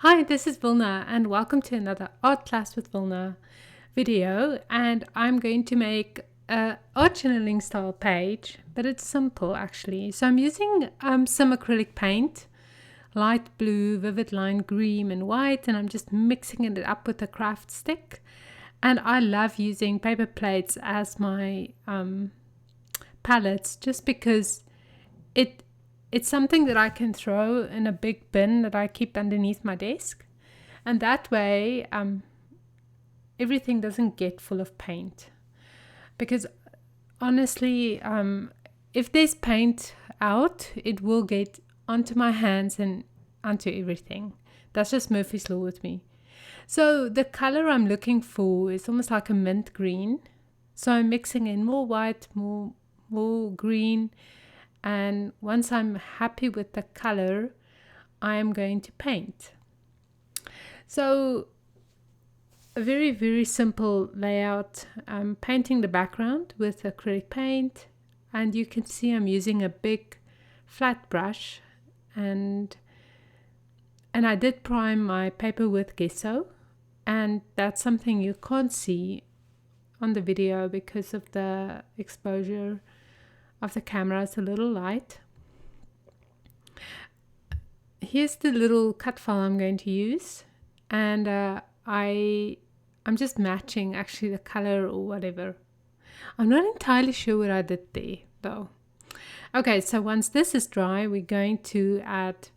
Hi, this is Wilna and welcome to another Art Class with Wilna video, and I'm going to make a art journaling style page, but it's simple actually. So I'm using some acrylic paint, light blue, vivid lime green and white, and I'm just mixing it up with a craft stick. And I love using paper plates as my palettes just because it's something that I can throw in a big bin that I keep underneath my desk. And that way, everything doesn't get full of paint. Because honestly, if there's paint out, it will get onto my hands and onto everything. That's just Murphy's Law with me. So the color I'm looking for is almost like a mint green. So I'm mixing in more white, more green. And once I'm happy with the color, I am going to paint. So a very, very simple layout. I'm painting the background with acrylic paint, and you can see I'm using a big flat brush, and I did prime my paper with gesso, and that's something you can't see on the video because of the exposure of the camera. It's a little light. Here's the little cut file I'm going to use, and I'm just matching actually the color or whatever. I'm not entirely sure what I did there though. Okay, so once this is dry, we're going to add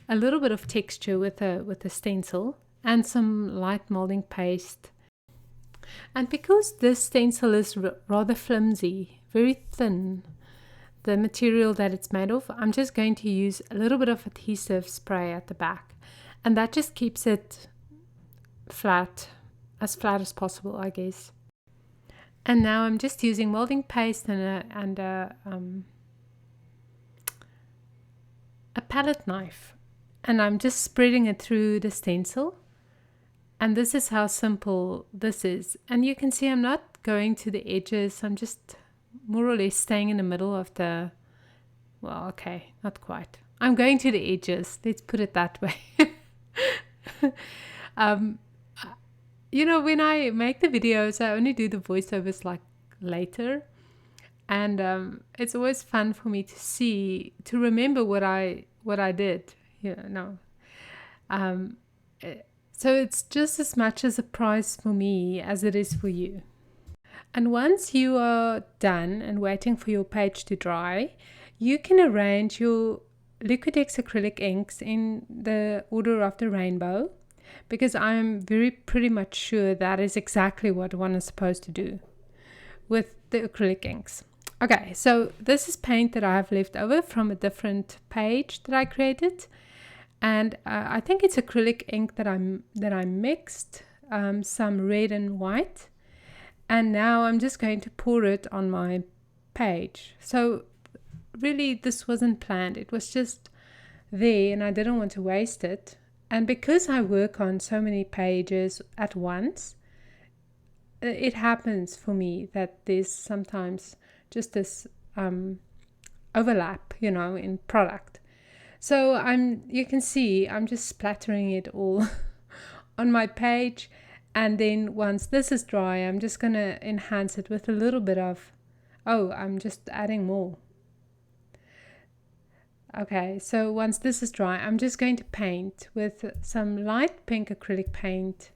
a little bit of texture with a stencil and some light molding paste. And because this stencil is rather flimsy, very thin, the material that it's made of, I'm just going to use a little bit of adhesive spray at the back, and that just keeps it flat as possible, I guess. And now I'm just using molding paste and a palette knife, and I'm just spreading it through the stencil. And this is how simple this is. And you can see I'm not going to the edges. I'm just more or less staying in the middle of the, well, okay, not quite. I'm going to the edges. Let's put it that way. You know, when I make the videos, I only do the voiceovers like later. And it's always fun for me to remember what I did. So it's just as much as a prize for me as it is for you. And once you are done and waiting for your page to dry, you can arrange your Liquitex acrylic inks in the order of the rainbow, because I'm pretty much sure that is exactly what one is supposed to do with the acrylic inks. Okay, so this is paint that I have left over from a different page that I created, and I think it's acrylic ink that I mixed, some red and white. And now I'm just going to pour it on my page. So really this wasn't planned. It was just there and I didn't want to waste it. And because I work on so many pages at once, it happens for me that there's sometimes just this overlap, in product. So you can see I'm just splattering it all on my page. And then once this is dry, I'm just going to enhance it with a little bit of, I'm just adding more. Okay, so once this is dry, I'm just going to paint with some light pink acrylic paint.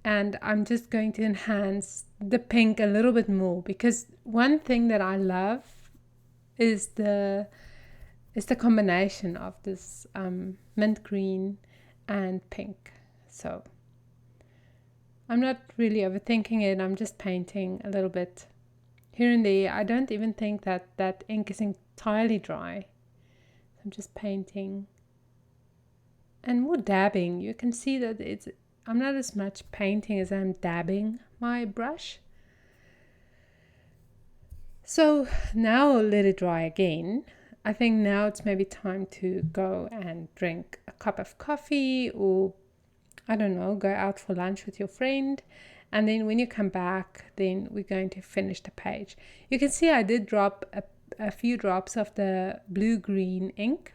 And I'm just going to enhance the pink a little bit more, because one thing that I love is the combination of this mint green and pink. So I'm not really overthinking it. I'm just painting a little bit here and there. I don't even think that ink is entirely dry. I'm just painting and more dabbing. You can see that I'm not as much painting as I'm dabbing my brush. So now I'll let it dry again. I think now it's maybe time to go and drink a cup of coffee, or I don't know, go out for lunch with your friend. And then when you come back, then we're going to finish the page. You can see I did drop a few drops of the blue-green ink.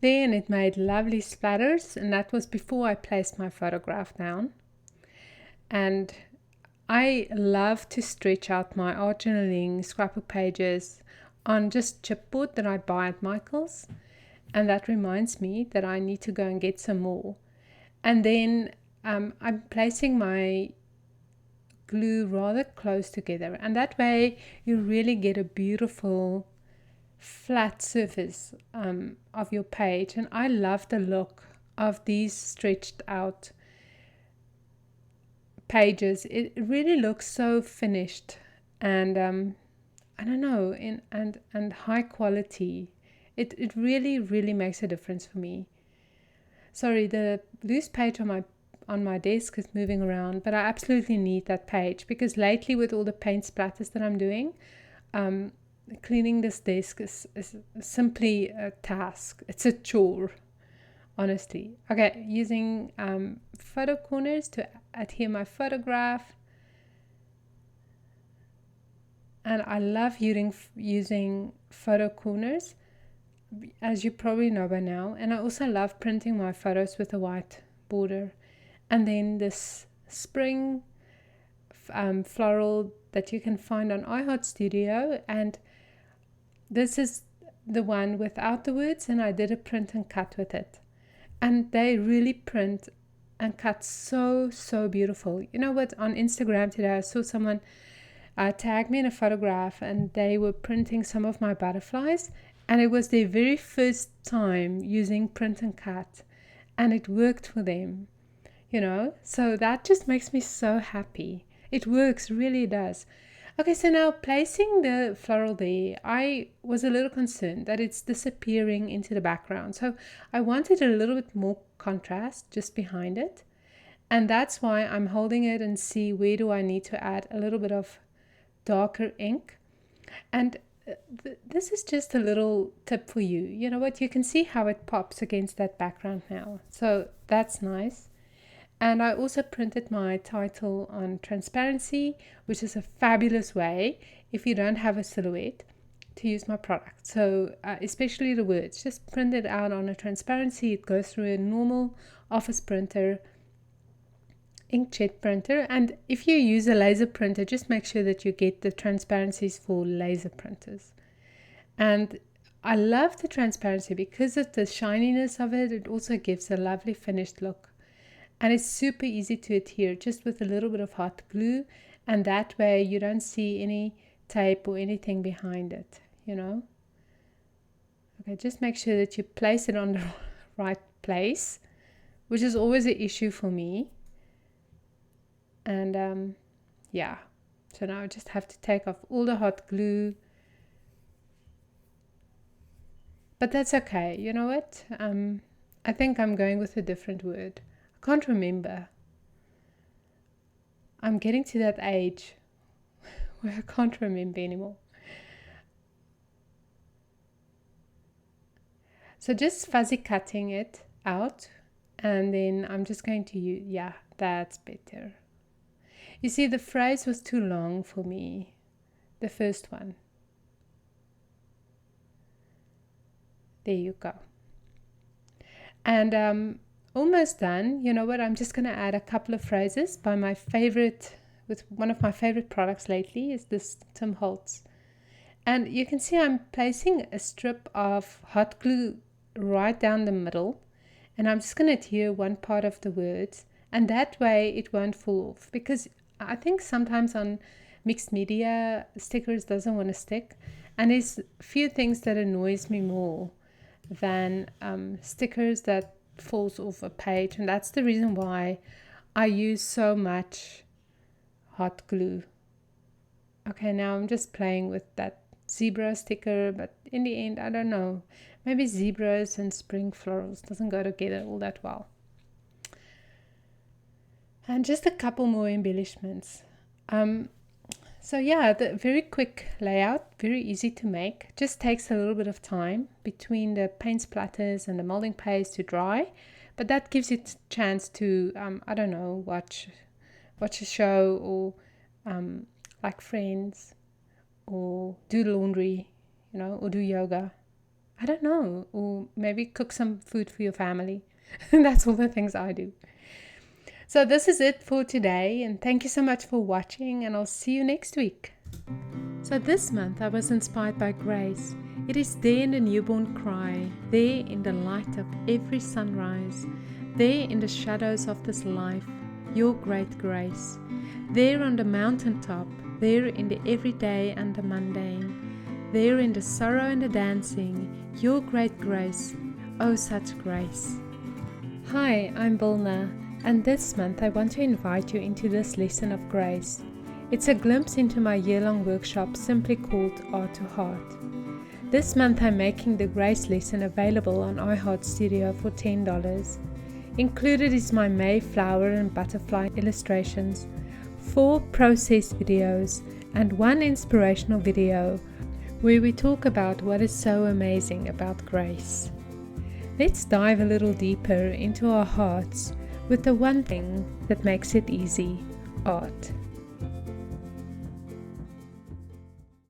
there, and it made lovely splatters, and that was before I placed my photograph down. And I love to stretch out my art journaling scrapbook pages on just chipboard that I buy at Michael's, and that reminds me that I need to go and get some more. And then I'm placing my glue rather close together, and that way you really get a beautiful flat surface of your page. And I love the look of these stretched out pages. It really looks so finished and I don't know, and high quality. It really makes a difference for me. Sorry, the loose page on my desk is moving around, but I absolutely need that page because lately with all the paint splatters that I'm doing, cleaning this desk is simply a task. It's a chore, honestly. Okay, using photo corners to adhere my photograph. And I love using photo corners, as you probably know by now. And I also love printing my photos with a white border. And then this spring floral that you can find on iHeartStudio, and this is the one without the words, and I did a print and cut with it, and they really print and cut so beautiful. You know what, on Instagram today I saw someone tagged me in a photograph, and they were printing some of my butterflies, and it was their very first time using print and cut, and it worked for them, you know. So that just makes me so happy. It works, really does. Okay, so now placing the floral there, I was a little concerned that it's disappearing into the background. So I wanted a little bit more contrast just behind it. And that's why I'm holding it and see where do I need to add a little bit of darker ink. And this is just a little tip for you. You know what? You can see how it pops against that background now. So that's nice. And I also printed my title on transparency, which is a fabulous way, if you don't have a silhouette, to use my product. So especially the words, just print it out on a transparency. It goes through a normal office printer, inkjet printer. And if you use a laser printer, just make sure that you get the transparencies for laser printers. And I love the transparency because of the shininess of it. It also gives a lovely finished look. And it's super easy to adhere just with a little bit of hot glue, and that way you don't see any tape or anything behind it, you know. Okay, just make sure that you place it on the right place, which is always an issue for me. And yeah, so now I just have to take off all the hot glue, but that's okay. You know what, I think I'm going with a different word. Can't remember. I'm getting to that age where I can't remember anymore. So just fuzzy cutting it out, and then I'm just going to use, yeah, that's better. You see, the phrase was too long for me, the first one. There you go. And almost done. You know what, I'm just going to add a couple of phrases by my favorite, with one of my favorite products lately is this Tim Holtz. And you can see I'm placing a strip of hot glue right down the middle, and I'm just going to adhere one part of the words, and that way it won't fall off, because I think sometimes on mixed media stickers doesn't want to stick, and there's a few things that annoys me more than stickers that falls off a page, and that's the reason why I use so much hot glue. Okay, now I'm just playing with that zebra sticker, but in the end, I don't know, maybe zebras and spring florals doesn't go together all that well. And just a couple more embellishments. So yeah, the very quick layout, very easy to make, just takes a little bit of time between the paint splatters and the molding paste to dry, but that gives you a chance to, I don't know, watch a show, or like Friends, or do laundry, you know, or do yoga. I don't know, or maybe cook some food for your family. That's all the things I do. So this is it for today, and thank you so much for watching, and I'll see you next week. So this month I was inspired by grace. It is there in the newborn cry, there in the light of every sunrise, there in the shadows of this life, your great grace. There on the mountaintop, there in the everyday and the mundane, there in the sorrow and the dancing, your great grace, oh such grace. Hi, I'm Wilna, and this month I want to invite you into this lesson of grace. It's a glimpse into my year-long workshop simply called Art to Heart. This month I'm making the grace lesson available on iHeartStudio for $10. Included is my Mayflower and butterfly illustrations, 4 process videos, and 1 inspirational video where we talk about what is so amazing about grace. Let's dive a little deeper into our hearts with the one thing that makes it easy: art.